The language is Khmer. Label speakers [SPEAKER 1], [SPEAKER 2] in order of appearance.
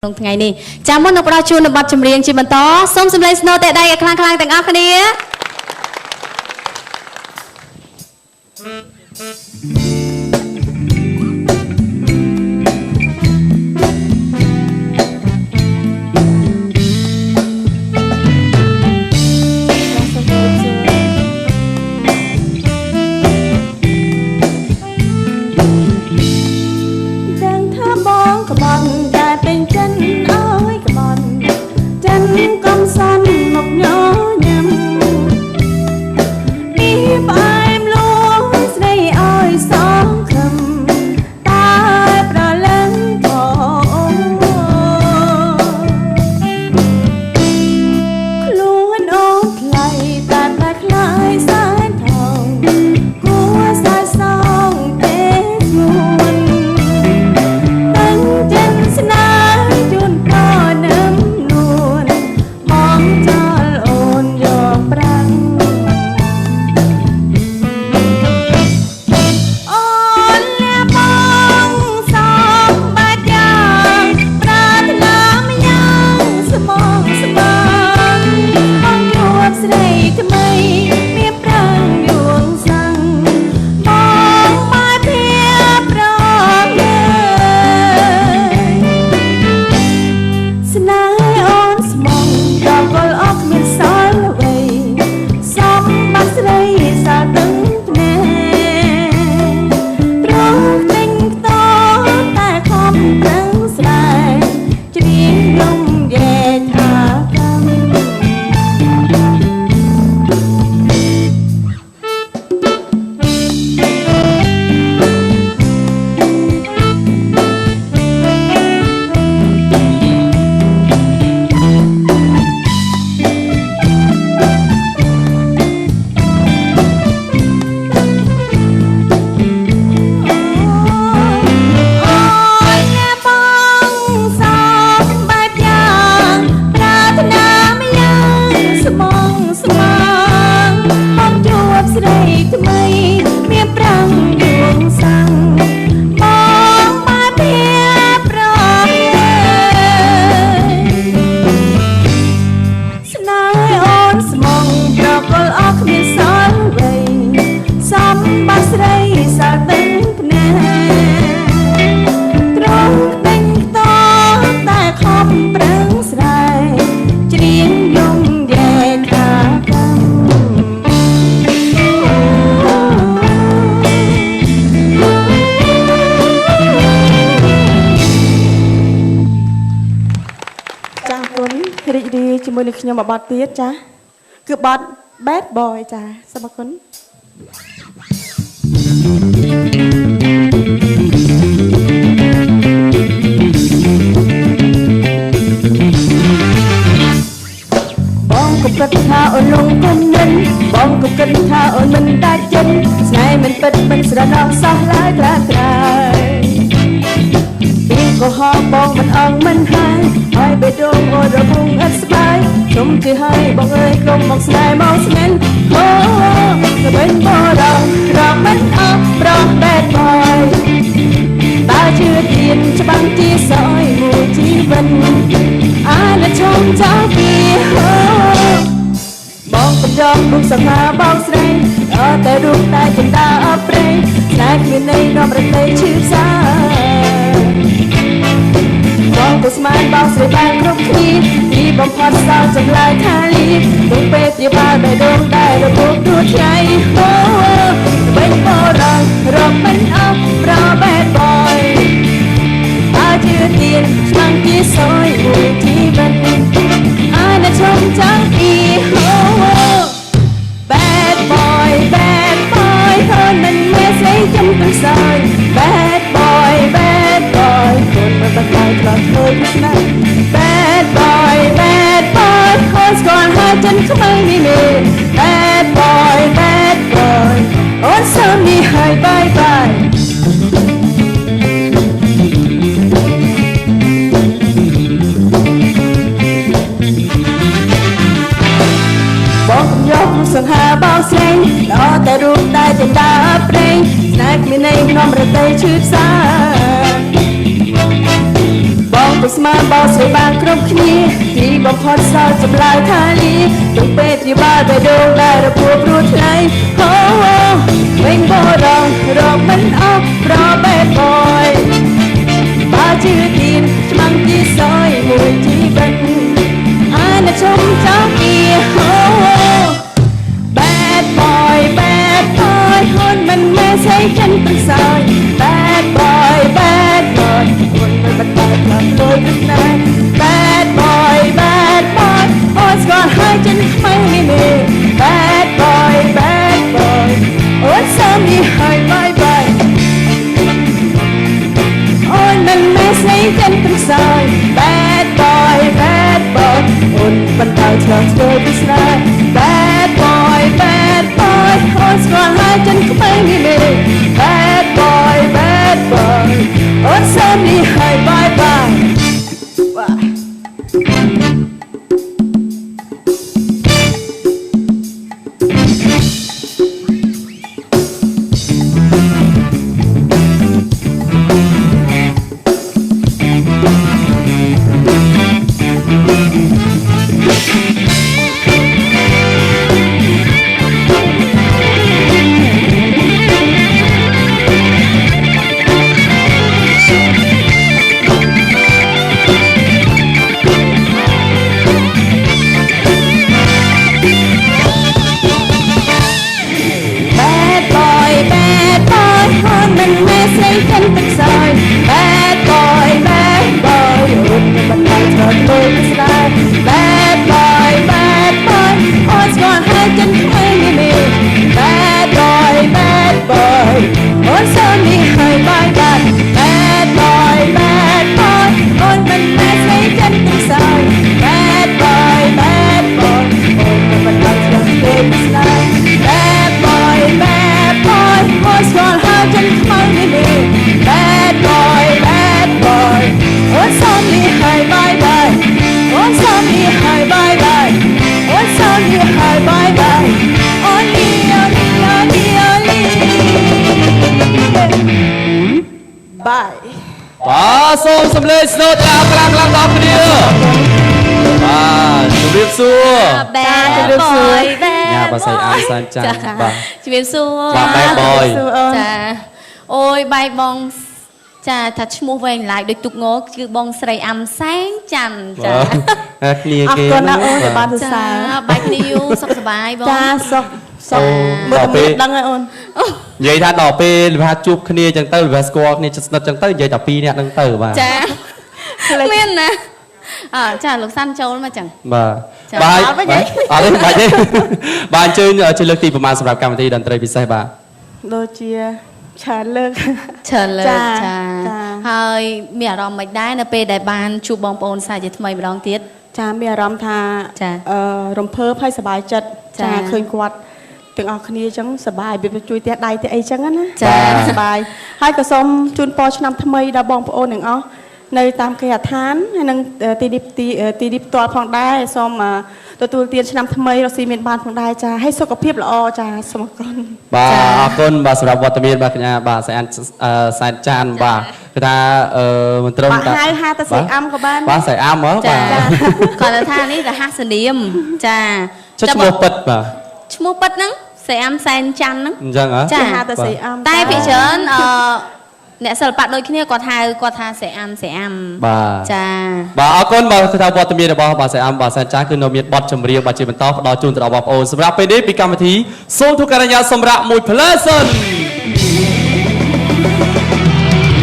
[SPEAKER 1] ក្នុងថ្ងៃនេះចាំមុននឹងផ្ដល់ជូននៅបទចម្រៀងជាបន្តសូមសម្លេងស្នូតែដៃឲ្យខ្លាំងៗទាំងអស់គ្នាជាមួយនឹងខ្ញុំមួយបទទៀតចាគឺបទ Bad Boy ចាសូមអរគុណបងក៏គិតថាអូនលងគុំនិនបងក៏គិតថាអូនមិនដាច់ចិត្តស្នេហ៍មិនពិតមិនស្រណោះសោះឡើយត្រាត្រែពីក៏ហោបងមិនអងមិនហើយហើយបេះដូងអូនរវងអត់ស្បាយជុំទីហើយបងអើយក្រុមមកស្នេហ៍មកស្នេហ៍អូទៅវិញបរងរកមិនអត់ប្រង Bad Boy បើជឿទៀតច្បាស់ជាសោយមួយជីវិតអានឈំចាស់ពីបងកំដងរូបសង្ហាបងស្រីអត់តែរូបតែចិន្តាអប្រេងស្នេហ៍គ្មានន័យនាំរតីឈឺផ្សាបងទៅស្មានបងស្រីបានគ្រប់គ្នាពីបំផុតសោចម្លើយថាលីទុកពេលព្យាបាលបេះដូងតែរបួសទួថ្ងៃអូទៅវិញបរងរកមិនអស់ប្រ Bad Boy បើជឿទៀតឆ្លាំងជាសោយមួយជីវិតអានឈំចាំងពីអូ Bad Boy Bad Boy ខ្លួនមិនមានស្រីចំទៅសោយ Bad Boy Bad Boy ខ្លួនមិនបកាយខ្លាចធ្វើពីស្នេហ៍ Bad Boy Bad Boy ខ្លួនស្គាល់ហើយចិនខ្មៅនេះមេ Bad Boy Bad Boy អូនសូមនេះហើយ Bye Bye បងកំយកសង្ហាបោកស្រីល្អតែរូបតែចិន្តាប្រេងស្នេហ៍គ្មានន័យនាំរតីឈឺផ្សាបងទៅ ស្មានបោស្រីបានគ្រប់គ្នាទីបំផុតសល់ចម្លើយថាលីទុកពេទ្យបាលបេះដូងដែលរពួព្រោះថ្លៃអូវិញបរងរកមិនអស់ប្របែបបយបើជឿទីនឆ្មាំងទីសយមួយជីវិតអានជុំចောင်းគីអូ Bad boy ហូនមិនមែនស្អីចិនប្រសើរ Bad boy ហូនមិនបន្តផ្លាស់ប្ដូរពីណា Bad boy អូនស្គាល់ហើយចិនខ្មៅនេះមេ Bad boy អូនសមនេះហើយ bye bye អូនមិនមែនស្អីចិនប្រសើរ Bad boy អូនបន្តឆ្លោះឆ្លើយពីស្នា Bad boy អូនស្គាល់ហើយចិនខ្មៅនេះមេ Bad boy អូនសមនេះហើយ bye bye Bad boy អូនមិនបានឆ្លើយទៅពីស្នា Bad boy អូនស្គាល់ហើយចិនខ្មៅនេះមេ Bad boy អូនសមនេះហើយ bye bye Bad boy អូនមិនមែនស្អីចិនប្រសើរ Bad boy អូនមិនបានឆ្លើយទៅពីស្នា Bad boy អូនស្គាល់ហើយចិនខ្មៅនេះមេ Bad boy អូនសមនេះហើយ bye bye អូនសមនេះហើយ bye bye អូនសមនេះហើយ bye bye អូននេះbye
[SPEAKER 2] បាទសូមសម្លេងស្នូតតាមខ្លាំងដល់គ្នាបាទជម្រាបសួរ
[SPEAKER 3] Bad boy
[SPEAKER 2] ញ៉ាបើស្អីអានសានចាស់បាទ
[SPEAKER 3] ជំរាបសួរ
[SPEAKER 2] បាទ Bad boy
[SPEAKER 3] ចាអូយបែកបងចាថាឈ្មោះវែងឡាយដូចទុកងគឺបងស្រីអាំសែងច័ន្ទចា
[SPEAKER 2] គ្នា
[SPEAKER 1] អរ
[SPEAKER 2] គេ
[SPEAKER 1] គុណណាអូនដែលបានសរសើរ
[SPEAKER 3] បែកគ្នាយូរសុខសប្បាយបង
[SPEAKER 1] ចាសុខមើលតែដឹងហើយអូន
[SPEAKER 2] និយាយថាដល់ពេលលំហាជួបគ្នាអញ្ចឹងទៅលំហាស្គាល់គ្នាជិតស្និទ្ធអញ្ចឹងទៅនិយាយតែ2នាក់ហ្នឹងទៅបាទ
[SPEAKER 3] ចាមានណាចាលោកសាន់ចូលមកចឹង
[SPEAKER 2] បាទបាទអត់ទេបាច់ទេបាទអញ្ជើញជួយលើកទីប្រមាណសម្រាប់កម្មវិធីតន្ត្រីពិសេសបាទ
[SPEAKER 1] ដូចជាច្រើនលើក
[SPEAKER 3] ច្រើនលើក
[SPEAKER 1] ចា
[SPEAKER 3] ចាហើយមានអារម្មណ៍មិនដែរនៅពេលដែលបានជួបបងប្អូនសាជាថ្មីម្ដងទៀត
[SPEAKER 1] ចាមានអារម្មណ៍ថា
[SPEAKER 3] ចា
[SPEAKER 1] រំភើបហើយសប្បាយចិត្ត
[SPEAKER 3] ចា
[SPEAKER 1] ចាឃើញគាត់ទាំងអស់គ្នាអញ្ចឹងសប្បាយវាជួយផ្ទះដៃទៅអីចឹងណា
[SPEAKER 3] ចា
[SPEAKER 1] សប្បាយហើយក៏សូមជូនពរឆ្នាំថ្មីដល់បងប្អូនទាំងអស់នៅតាមគេហដ្ឋានហើយនឹងទីនេះផ្ទាល់ផងដែរសូមទទួលទានឆ្នាំថ្មីរស់ស៊ីមានបានផងដែរចាហើយសុខភាពល្អចាសូមអរគុណ
[SPEAKER 2] បាទអរគុណបាទសម្រាប់វត្តមានបាទកញ្ញាបាទសែនសែនចានបាទគឺថាមិនត្រឹម
[SPEAKER 1] បាទហៅតែស្រីអាំក៏បាន
[SPEAKER 2] បាទស្រីអាំហ៎បាទ
[SPEAKER 3] គាត់ថានេះរហស្សនាមចា
[SPEAKER 2] ឈ្មោះពិតបាទ
[SPEAKER 3] ឈ្មោះពិតហ្នឹងស្រីអាំសែនច័ន្ទហ្នឹង
[SPEAKER 2] អញ្ចឹងហ៎
[SPEAKER 3] ចា
[SPEAKER 1] ហៅតែស្រីអាំ
[SPEAKER 3] តែភាគច្រើនអ្នកសិល្បៈដូចគ្នាគាត់ហៅគាត់ថាស្រីអាំ
[SPEAKER 2] បាទ
[SPEAKER 3] ចា
[SPEAKER 2] បាទអរគុណបាទគឺថាវត្តមានរបស់បាទស្រីអាំបាទសែនចានគឺនៅមានបទចម្រៀងបាទជាបន្តផ្ដល់ជូនទៅដល់បងប្អូនសម្រាប់ពេលនេះពីកម្មវិធីសូមទូកញ្ញាសម្រាប់មួយផ្លែសិន